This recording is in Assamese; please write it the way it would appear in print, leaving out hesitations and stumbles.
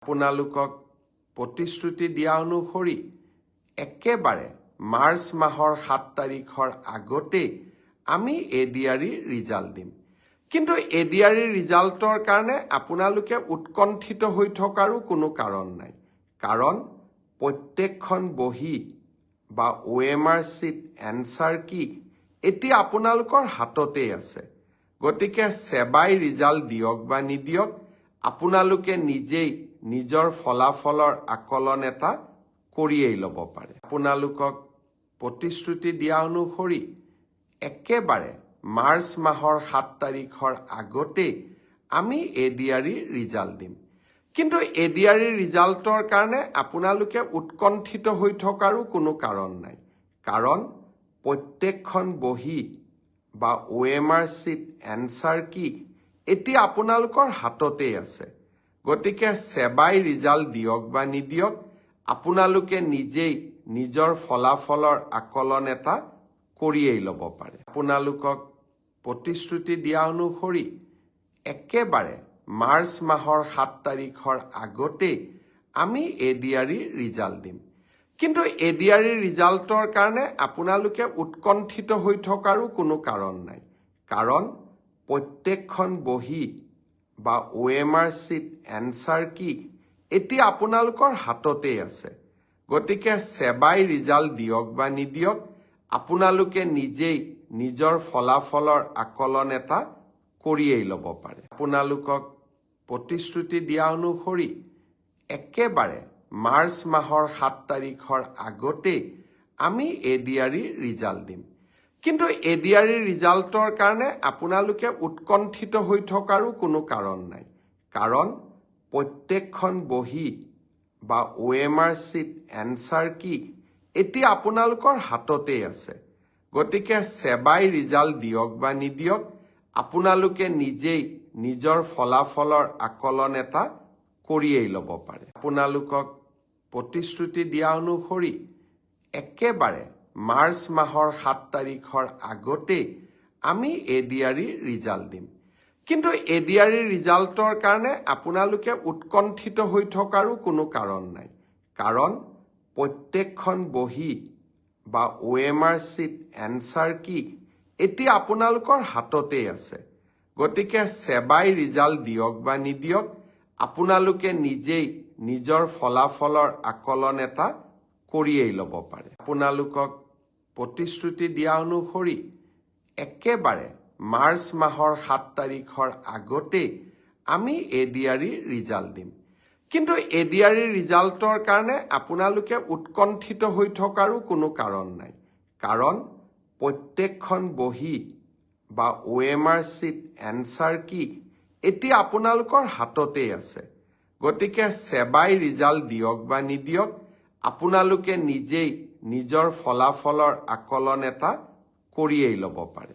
আপোনালোকক প্ৰতিশ্ৰুতি দিয়া অনুসৰি একেবাৰে মাৰ্চ মাহৰ 7 তাৰিখৰ আগতেই আমি এডিআৰই ৰিজাল্ট দিম। কিন্তু এডিআৰই ৰিজাল্টৰ কাৰণে আপোনালোকে উৎকণ্ঠিত হৈ থকাৰো কোনো কাৰণ নাই, কাৰণ প্ৰত্যেকখন বহি বা OMR চিট এনচাৰ কি এতিয়া আপোনালোকৰ হাততেই আছে। গতিকে সেৱাই ৰিজাল্ট দিয়ক বা নিদিয়ক, আপোনালোকে নিজেই নিজৰ ফলাফলৰ আকলন এটা কৰিয়েই ল'ব পাৰে। আপোনালোকক প্ৰতিশ্ৰুতি দিয়া অনুসৰি একেবাৰে মাৰ্চ মাহৰ 7 তাৰিখৰ আগতেই আমি এডিআৰই ৰিজাল্ট দিম। কিন্তু এডিআৰই ৰিজাল্টৰ কাৰণে আপোনালোকে উৎকণ্ঠিত হৈ থকাৰো কোনো কাৰণ নাই, কাৰণ প্ৰত্যেকখন বহি বা OMR চিট এনচাৰ কি এতিয়া আপোনালোকৰ হাততেই আছে। গতিকে সেৱাই ৰিজাল্ট দিয়ক বা নিদিয়ক, আপোনালোকে নিজেই নিজৰ ফলাফলৰ আকলন এটা কৰিয়েই ল'ব পাৰে। আপোনালোকক প্ৰতিশ্ৰুতি দিয়া অনুসৰি একেবাৰে মাৰ্চ মাহৰ 7 তাৰিখৰ আগতেই আমি এডিআৰই ৰিজাল্ট দিম। কিন্তু এডিআৰই ৰিজাল্টৰ কাৰণে আপোনালোকে উৎকণ্ঠিত হৈ থকাৰো কোনো কাৰণ নাই, কাৰণ প্ৰত্যেকখন বহি বা OMR চিট এনচাৰ কি এতিয়া আপোনালোকৰ হাততেই আছে। গতিকে সেৱাই ৰিজাল্ট দিয়ক বা নিদিয়ক, আপোনালোকে নিজেই নিজৰ ফলাফলৰ আকলন এটা কৰিয়েই ল'ব পাৰে। আপোনালোকক প্ৰতিশ্ৰুতি দিয়া অনুসৰি একেবাৰে মাৰ্চ মাহৰ 7 তাৰিখৰ আগতেই আমি এডিআৰই ৰিজাল্ট দিম। কিন্তু এডিআৰই ৰিজাল্টৰ কাৰণে আপোনালোকে উৎকণ্ঠিত হৈ থকাৰো কোনো কাৰণ নাই, কাৰণ প্ৰত্যেকখন বহি বা OMR চিট এনচাৰ কি এতিয়া আপোনালোকৰ হাততেই আছে। গতিকে সেৱাই ৰিজাল্ট দিয়ক বা নিদিয়ক, আপোনালোকে নিজেই নিজৰ ফলাফলৰ আকলন এটা কৰিয়েই ল'ব পাৰে। আপোনালোকক প্ৰতিশ্ৰুতি দিয়া অনুসৰি একেবাৰে মাৰ্চ মাহৰ 7 তাৰিখৰ আগতেই আমি এডিআৰই ৰিজাল্ট দিম। কিন্তু এডিআৰই ৰিজাল্টৰ কাৰণে আপোনালোকে উৎকণ্ঠিত হৈ থকাৰো কোনো কাৰণ নাই, কাৰণ প্ৰত্যেকখন বহি বা OMR চিট এনচাৰ কি এতিয়া আপোনালোকৰ হাততেই আছে। গতিকে সেৱাই ৰিজাল্ট দিয়ক বা নিদিয়ক, আপোনালোকে নিজেই নিজৰ ফলাফলৰ আকলন এটা কৰিয়েই ল'ব পাৰে। আপোনালোকক প্ৰতিশ্ৰুতি দিয়া অনুসৰি একেবাৰে মাৰ্চ মাহৰ 7 তাৰিখৰ আগতেই আমি এডিআৰই ৰিজাল্ট দিম। কিন্তু এডিআৰই ৰিজাল্টৰ কাৰণে আপোনালোকে উৎকণ্ঠিত হৈ থকাৰো কোনো কাৰণ নাই, কাৰণ প্ৰত্যেকখন বহি বা OMR চিট এনচাৰ কি এতিয়া আপোনালোকৰ হাততেই আছে। গতিকে সেৱাই ৰিজাল্ট দিয়ক বা নিদিয়ক, আপোনালোকে নিজেই নিজৰ ফলাফলৰ আকলন এটা কৰিয়েই ল'ব পাৰে।